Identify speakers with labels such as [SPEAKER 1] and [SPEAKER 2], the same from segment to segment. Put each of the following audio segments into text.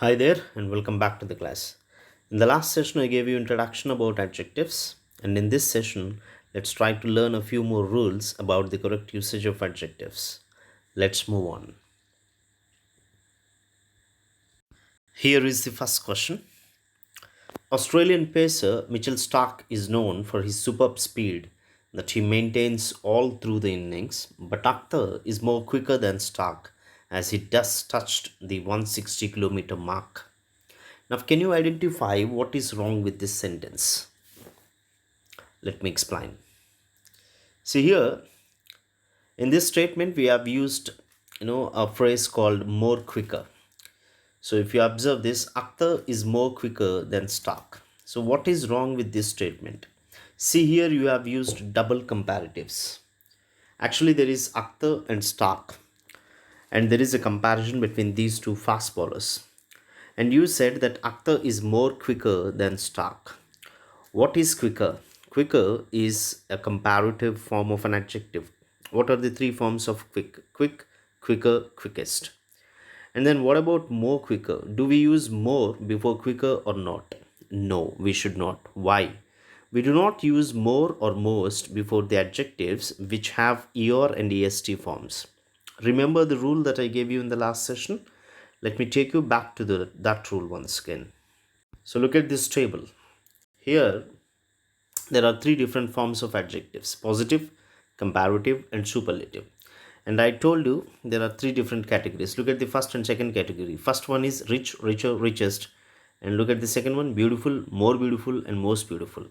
[SPEAKER 1] Hi there and welcome back to the class. In the last session I gave you introduction about adjectives, and in this session let's try to learn a few more rules about the correct usage of adjectives. Let's move on. Here is the first question. Australian pacer Mitchell Starc is known for his superb speed that he maintains all through the innings, but Akhtar is more quicker than Starc as he just touched the 160-kilometer mark. Now, can you identify what is wrong with this sentence? Let me explain. See here, in this statement, we have used, a phrase called more quicker. So if you observe this, Akhtar is more quicker than Stark. So what is wrong with this statement? See here, you have used double comparatives. Actually, there is Akhtar and Stark, and there is a comparison between these two fast bowlers. And you said that Akhtar is more quicker than Stark. What is quicker? Quicker is a comparative form of an adjective. What are the three forms of quick? Quick, quicker, quickest. And then what about more quicker? Do we use more before quicker or not? No, we should not. Why? We do not use more or most before the adjectives which have er and est forms. Remember the rule that I gave you in the last session? Let me take you back to that rule once again. So look at this table. Here there are three different forms of adjectives: positive, comparative, and superlative. And I told you there are three different categories. Look at the first and second category. First one is rich, richer, richest. And look at the second one: beautiful, more beautiful, and most beautiful.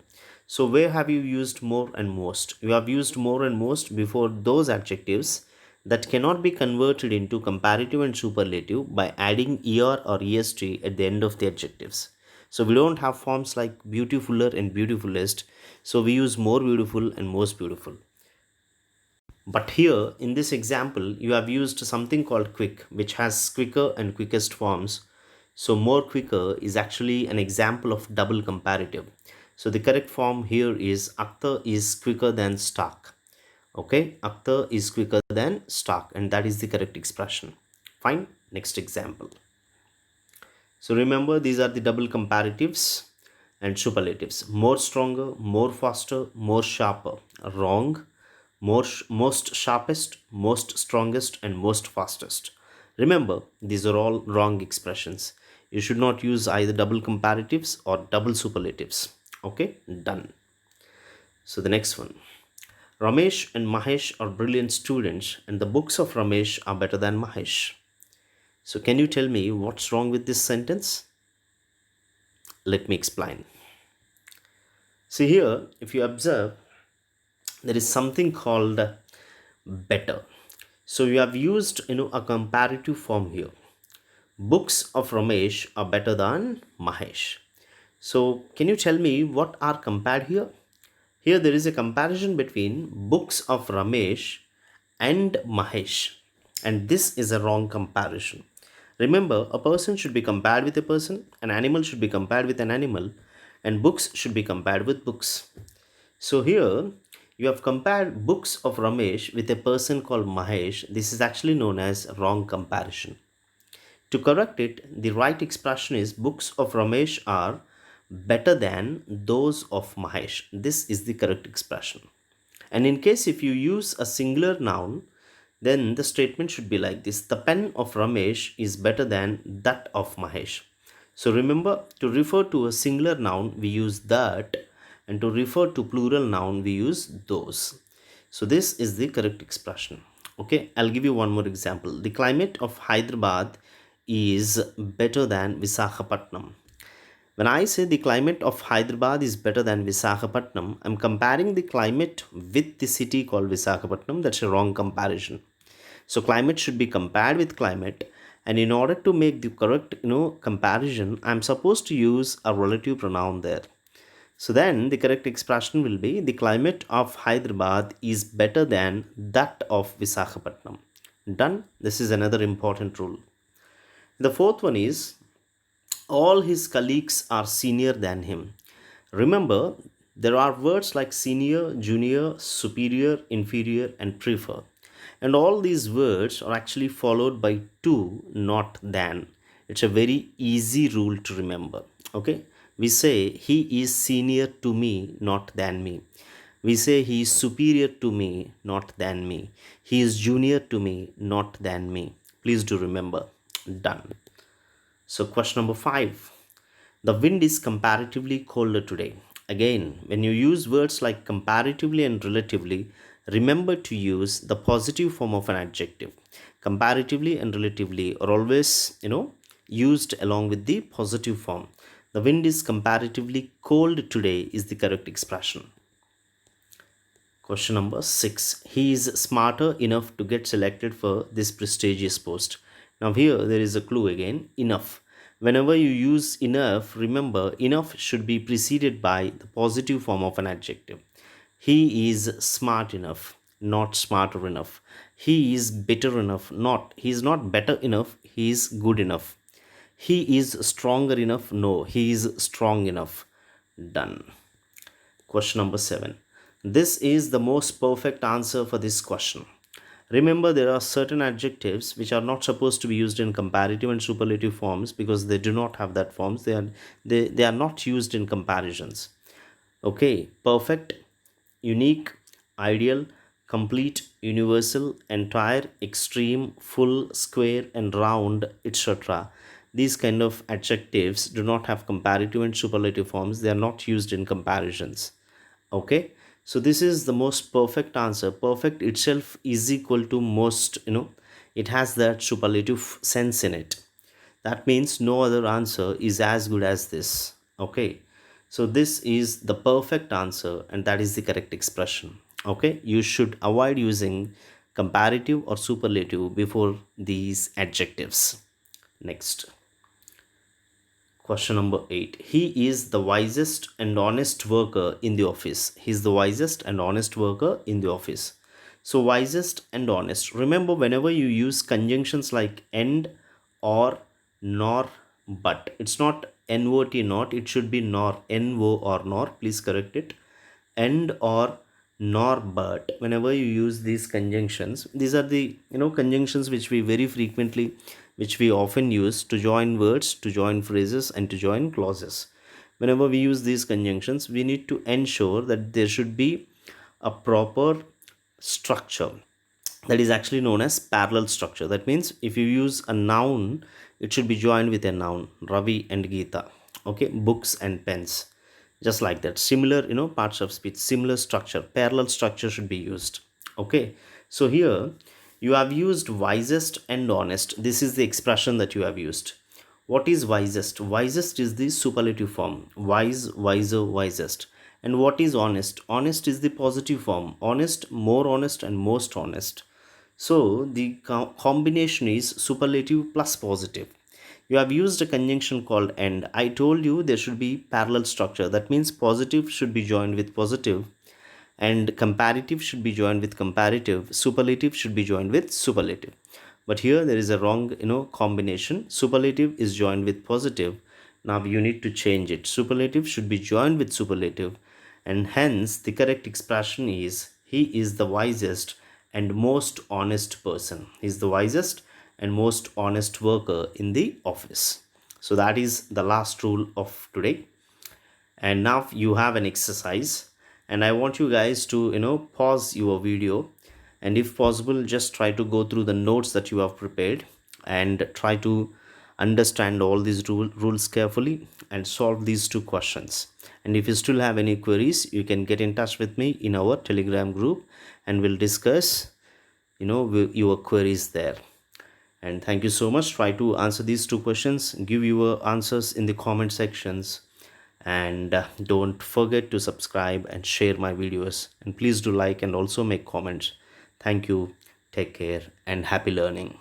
[SPEAKER 1] So where have you used more and most? You have used more and most before those adjectives that cannot be converted into comparative and superlative by adding er or est at the end of the adjectives. So we don't have forms like beautifuler and beautifulest. So we use more beautiful and most beautiful. But here in this example, you have used something called quick, which has quicker and quickest forms. So more quicker is actually an example of double comparative. So the correct form here is Akhtar is quicker than Stark. Okay, Akhtar is quicker than Stark, and that is the correct expression. Fine. Next example. So remember, these are the double comparatives and superlatives: more stronger, more faster, more sharper. Wrong. Most sharpest, most strongest, and most fastest. Remember, these are all wrong expressions. You should not use either double comparatives or double superlatives. Okay, done. So the next one. Ramesh and Mahesh are brilliant students, and the books of Ramesh are better than Mahesh. So can you tell me what's wrong with this sentence? Let me explain. See here, if you observe, there is something called better. So you have used a comparative form here. Books of Ramesh are better than Mahesh. So can you tell me what are compared here? Here there is a comparison between books of Ramesh and Mahesh, and this is a wrong comparison. Remember, a person should be compared with a person, an animal should be compared with an animal, and books should be compared with books. So here you have compared books of Ramesh with a person called Mahesh. This is actually known as wrong comparison. To correct it, the right expression is books of Ramesh are better than those of Mahesh. This is the correct expression. And in case if you use a singular noun, then the statement should be like this: the pen of Ramesh is better than that of Mahesh. So remember, to refer to a singular noun, we use that, and to refer to plural noun, we use those. So this is the correct expression. Okay, I'll give you one more example. The climate of Hyderabad is better than Visakhapatnam. When I say the climate of Hyderabad is better than Visakhapatnam, I'm comparing the climate with the city called Visakhapatnam. That's a wrong comparison. So climate should be compared with climate, and in order to make the correct comparison, I'm supposed to use a relative pronoun there. So then the correct expression will be the climate of Hyderabad is better than that of Visakhapatnam. Done. This is another important rule. The fourth one is all his colleagues are senior than him. Remember, there are words like senior, junior, superior, inferior, and prefer. And all these words are actually followed by to, not than. It's a very easy rule to remember. Okay, we say he is senior to me, not than me. We say he is superior to me, not than me. He is junior to me, not than me. Please do remember. Done. So question number 5. The wind is comparatively colder today. Again, when you use words like comparatively and relatively, remember to use the positive form of an adjective. Comparatively and relatively are always, used along with the positive form. The wind is comparatively cold today is the correct expression. Question number 6. He is smarter enough to get selected for this prestigious post. Now, here there is a clue again, enough. Whenever you use enough, remember enough should be preceded by the positive form of an adjective. He is smart enough, not smarter enough. He is better enough, not. He is not better enough, he is good enough. He is stronger enough, no, he is strong enough. Done. Question number 7. This is the most perfect answer for this question. Remember, there are certain adjectives which are not supposed to be used in comparative and superlative forms because they do not have that forms. They are not used in comparisons. Okay, perfect, unique, ideal, complete, universal, entire, extreme, full, square, and round, etc. These kind of adjectives do not have comparative and superlative forms. They are not used in comparisons. Okay, so this is the most perfect answer. Perfect itself is equal to most, it has that superlative sense in it. That means no other answer is as good as this. Okay, so this is the perfect answer and that is the correct expression. Okay, you should avoid using comparative or superlative before these adjectives. Next. Question number 8. He is the wisest and honest worker in the office. He is the wisest and honest worker in the office. So, wisest and honest. Remember, whenever you use conjunctions like and, or, nor, but, it's not not, not, it should be nor, no or nor. Please correct it. And, or, nor, but. Whenever you use these conjunctions, these are the conjunctions which we very frequently, which we often use to join words, to join phrases, and to join clauses. Whenever we use these conjunctions, we need to ensure that there should be a proper structure that is actually known as parallel structure. That means if you use a noun, it should be joined with a noun. Ravi and Geeta. Okay, books and pens. Just like that. Similar, parts of speech, similar structure, parallel structure should be used. Okay, so here you have used wisest and honest. This is the expression that you have used. What is wisest? Wisest is the superlative form. Wise, wiser, wisest. And what is honest? Honest is the positive form. Honest, more honest, and most honest. So the combination is superlative plus positive. You have used a conjunction called and. I told you there should be parallel structure. That means positive should be joined with positive and comparative should be joined with comparative. Superlative should be joined with superlative. But here there is a wrong, combination. Superlative is joined with positive. Now you need to change it. Superlative should be joined with superlative. And hence the correct expression is he is the wisest and most honest person. He is the wisest and most honest worker in the office. So that is the last rule of today. And now you have an exercise and I want you guys to pause your video and if possible just try to go through the notes that you have prepared and try to understand all these rules carefully and solve these two questions. And if you still have any queries, you can get in touch with me in our Telegram group and we'll discuss your queries there. And thank you so much. Try to answer these two questions, give your answers in the comment sections, and don't forget to subscribe and share my videos, and please do like and also make comments. Thank you, take care, and happy learning.